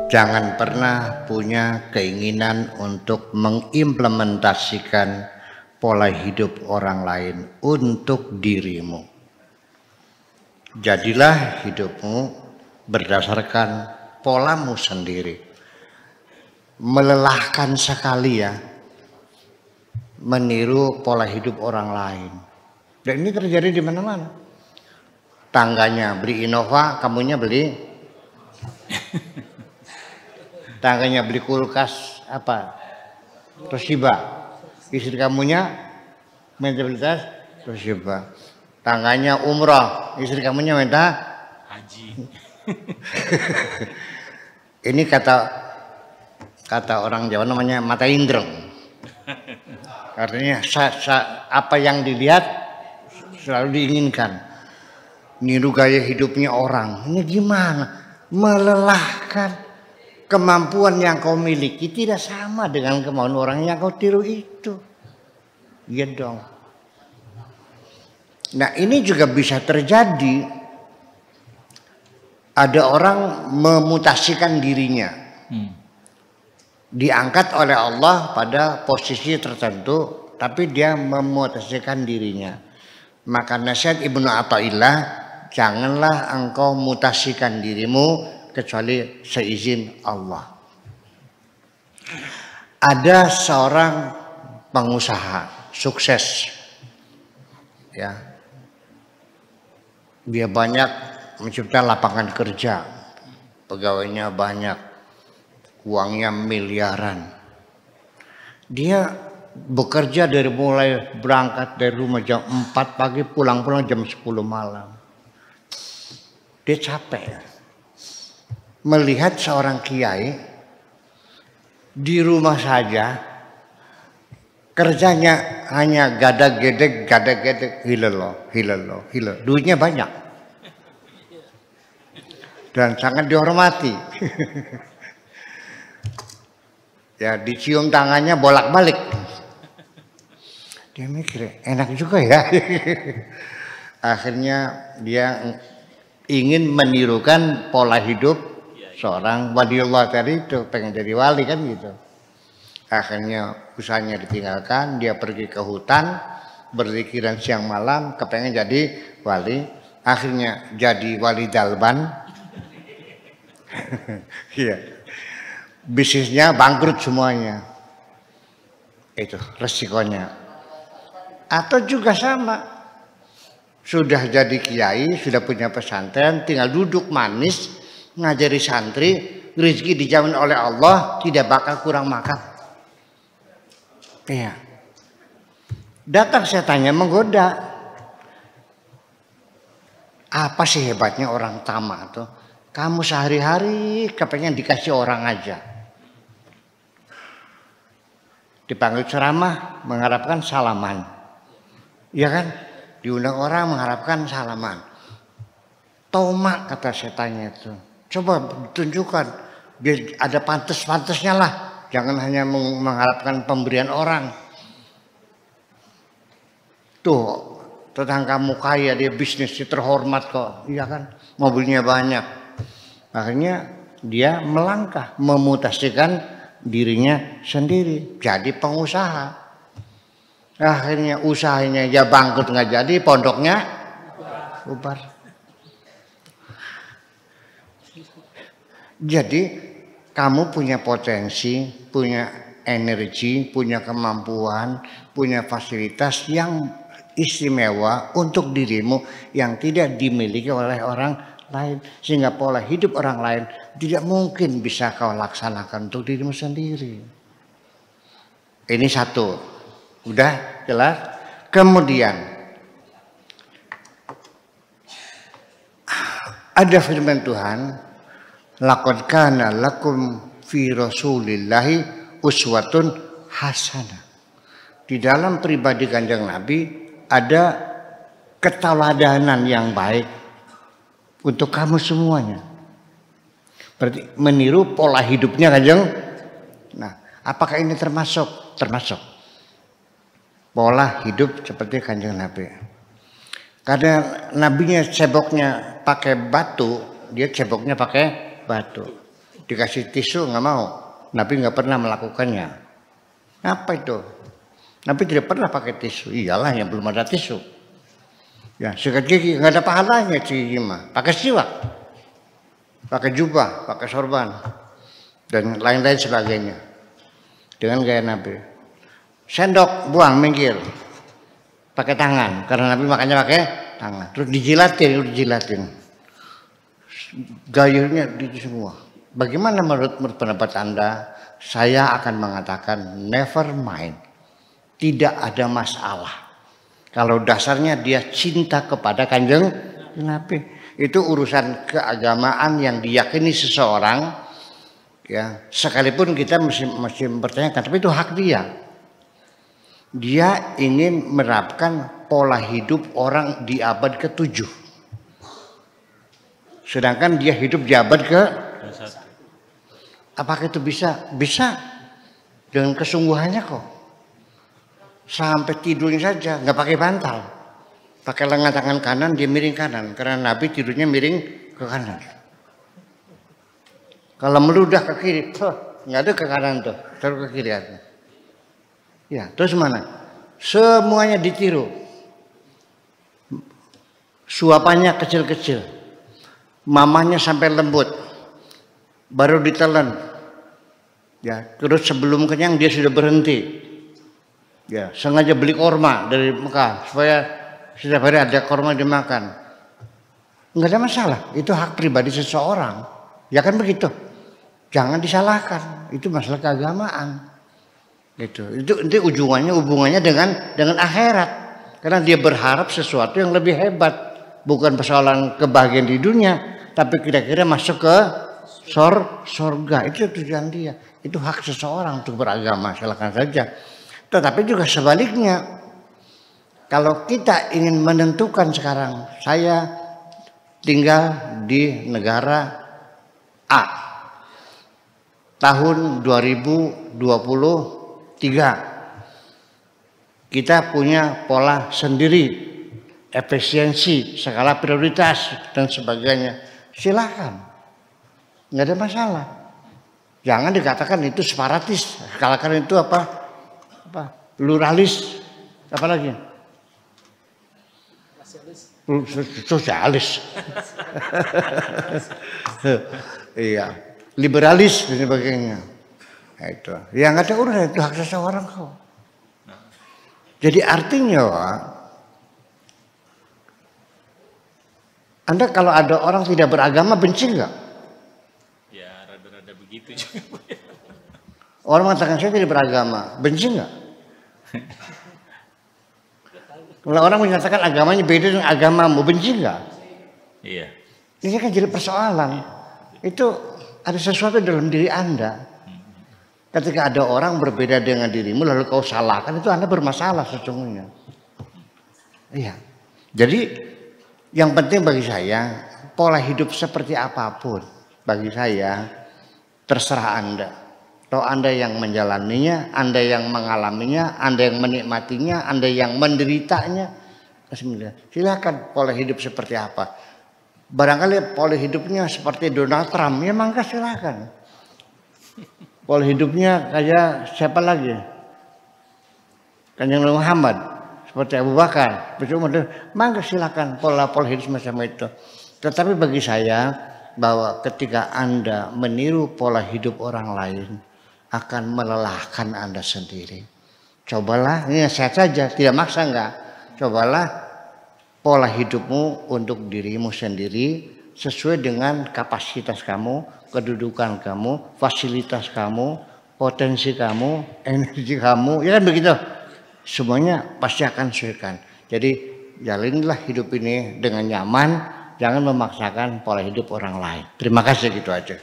Jangan pernah punya keinginan untuk mengimplementasikan pola hidup orang lain untuk dirimu. Jadilah hidupmu berdasarkan polamu sendiri. Melelahkan sekali ya meniru pola hidup orang lain. Dan ini terjadi di mana-mana. Tangganya beli Innova, kamunya beli tangganya beli kulkas apa? Toshiba. Istri kamunya mentalitas Toshiba. Tangganya umroh, istri kamunya minta haji. Ini kata orang Jawa namanya mata indreng. Artinya apa yang dilihat selalu diinginkan. Niru gaya hidupnya orang. Ini gimana? Melelahkan. Kemampuan yang kau miliki tidak sama dengan kemauan orang yang kau tiru itu. Iya dong. Nah ini juga bisa terjadi. Ada orang memutasikan dirinya. Diangkat oleh Allah pada posisi tertentu. Tapi dia memutasikan dirinya. Maka nasihat Ibnu Athaillah, janganlah engkau mutasikan dirimu kecuali seizin Allah. Ada seorang pengusaha sukses, ya, dia banyak menciptakan lapangan kerja, pegawainya banyak, uangnya miliaran. Dia bekerja dari mulai berangkat dari rumah jam 4 pagi, pulang jam 10 malam. Dia capek. Melihat seorang kiai di rumah saja kerjanya hanya gadag-gedeg, hilal. Duitnya banyak dan sangat dihormati. Ya, dicium tangannya bolak-balik. Dia mikir enak juga ya. Akhirnya dia ingin menirukan pola hidup seorang waliullah tadi itu, pengen jadi wali kan gitu. Akhirnya usahanya ditinggalkan, dia pergi ke hutan, berzikiran siang malam, kepengen jadi wali. Akhirnya jadi wali dalban. Iya. Bisnisnya bangkrut semuanya. Itu resikonya. Atau juga sama. Sudah jadi kiai, sudah punya pesantren, tinggal duduk manis ngajari santri, rezeki dijamin oleh Allah, tidak bakal kurang makan. Iya. Datang setannya menggoda. Apa sih hebatnya orang tamak tuh? Kamu sehari-hari kepengen dikasih orang aja. Dipanggil ceramah mengharapkan salaman. Iya kan? Diundang orang mengharapkan salaman. Tomak kata setannya itu. Coba tunjukkan, biar ada pantas-pantasnya lah. Jangan hanya mengharapkan pemberian orang. Tuh, tetanggamu kaya, dia bisnisnya terhormat kok. Iya kan, mobilnya banyak. Akhirnya dia melangkah, memutasikan dirinya sendiri. Jadi pengusaha. Akhirnya usahanya ya bangkrut nggak jadi, pondoknya bubar. Jadi kamu punya potensi, punya energi, punya kemampuan, punya fasilitas yang istimewa untuk dirimu yang tidak dimiliki oleh orang lain. Sehingga pola hidup orang lain tidak mungkin bisa kau laksanakan untuk dirimu sendiri. Ini satu. Udah jelas? Kemudian ada firman Tuhan, laqad kana lakum fi rasulillahi uswatun hasanah. Di dalam pribadi Kanjeng Nabi ada keteladanan yang baik untuk kamu semuanya. Berarti meniru pola hidupnya Kanjeng. Nah, apakah ini termasuk? Termasuk. Pola hidup seperti Kanjeng Nabi. Karena nabinya ceboknya pakai batu, dia ceboknya pakai batu. dikasih tisu nggak mau. Nabi nggak pernah melakukannya. Apa itu? Nabi tidak pernah pakai tisu. Iyalah yang belum ada tisu. Ya, sikat gigi nggak ada pahalanya gigi mah. Pakai siwak, pakai jubah, pakai sorban, dan lain-lain sebagainya. Dengan gaya Nabi. Sendok buang minggir, pakai tangan. Karena Nabi makannya pakai tangan. Terus dijilatin. Gayanya itu semua. Bagaimana menurut pendapat Anda? Saya akan mengatakan never mind. Tidak ada masalah. Kalau dasarnya dia cinta kepada Kanjeng Nabi. Itu urusan keagamaan yang diyakini seseorang. Ya, sekalipun kita mesti mempertanyakan, tapi itu hak dia. Dia ingin menerapkan pola hidup orang di abad ke-7. Sedangkan dia hidup di abad ke-1. Apakah itu bisa? Bisa. Dengan kesungguhannya kok. Sampai tidurnya saja, nggak pakai bantal. Pakai lengan tangan kanan, dia miring kanan. Karena Nabi tidurnya miring ke kanan. Kalau meludah ke kiri, nggak ada ke kanan tuh, terus ke kiri aja. Ya, terus mana? Semuanya ditiru. Suapannya kecil-kecil. Mamanya sampai lembut. Baru ditelan. Ya, terus sebelum kenyang dia sudah berhenti. Ya, sengaja beli korma dari Mekah supaya setiap hari ada korma dimakan. Enggak ada masalah, itu hak pribadi seseorang. Ya kan begitu. Jangan disalahkan, itu masalah keagamaan. Itu hubungannya dengan akhirat. Karena dia berharap sesuatu yang lebih hebat, bukan persoalan kebahagiaan di dunia, tapi kira-kira masuk ke surga. Itu tujuan dia. Itu hak seseorang untuk beragama, silakan saja. Tetapi juga sebaliknya, kalau kita ingin menentukan sekarang, saya tinggal di negara A, tahun 2023, kita punya pola sendiri, efisiensi, skala prioritas dan sebagainya. Silakan, nggak ada masalah. Jangan dikatakan itu separatis, katakan itu apa pluralis, apa lagi? Sosialis. Iya, liberalis dan sebagainya. Nah, itu. Yang ada urusan itu hak seseorang kok. Jadi artinya, Anda kalau ada orang tidak beragama benci nggak? Ya, rada-rada begitu juga. Orang mengatakan saya tidak beragama, benci nggak? Kalau orang menyatakan agamanya beda dengan agamamu, benci nggak? Iya. Ini kan jadi persoalan. Itu ada sesuatu dalam diri Anda. Ketika ada orang berbeda dengan dirimu lalu kau salahkan, itu Anda bermasalah sesungguhnya. Iya. Jadi yang penting bagi saya, pola hidup seperti apapun bagi saya terserah Anda. Atau Anda yang menjalaninya, Anda yang mengalaminya, Anda yang menikmatinya, Anda yang menderitanya. Silakan pola hidup seperti apa. Barangkali pola hidupnya seperti Donald Trump, ya mangga silakan. Pola hidupnya kayak siapa lagi? Kanjeng Muhammad, seperti Abu Bakar, mangga silakan pola hidup semacam itu. Tetapi bagi saya bahwa ketika Anda meniru pola hidup orang lain, akan melelahkan Anda sendiri. Cobalah, ini nasihat saja, tidak maksa enggak. Cobalah pola hidupmu untuk dirimu sendiri sesuai dengan kapasitas kamu, kedudukan kamu, fasilitas kamu, potensi kamu, energi kamu, ya kan begitu. Semuanya pasti akan sesuaikan. Jadi jalanilah hidup ini dengan nyaman, jangan memaksakan pola hidup orang lain. Terima kasih, gitu aja.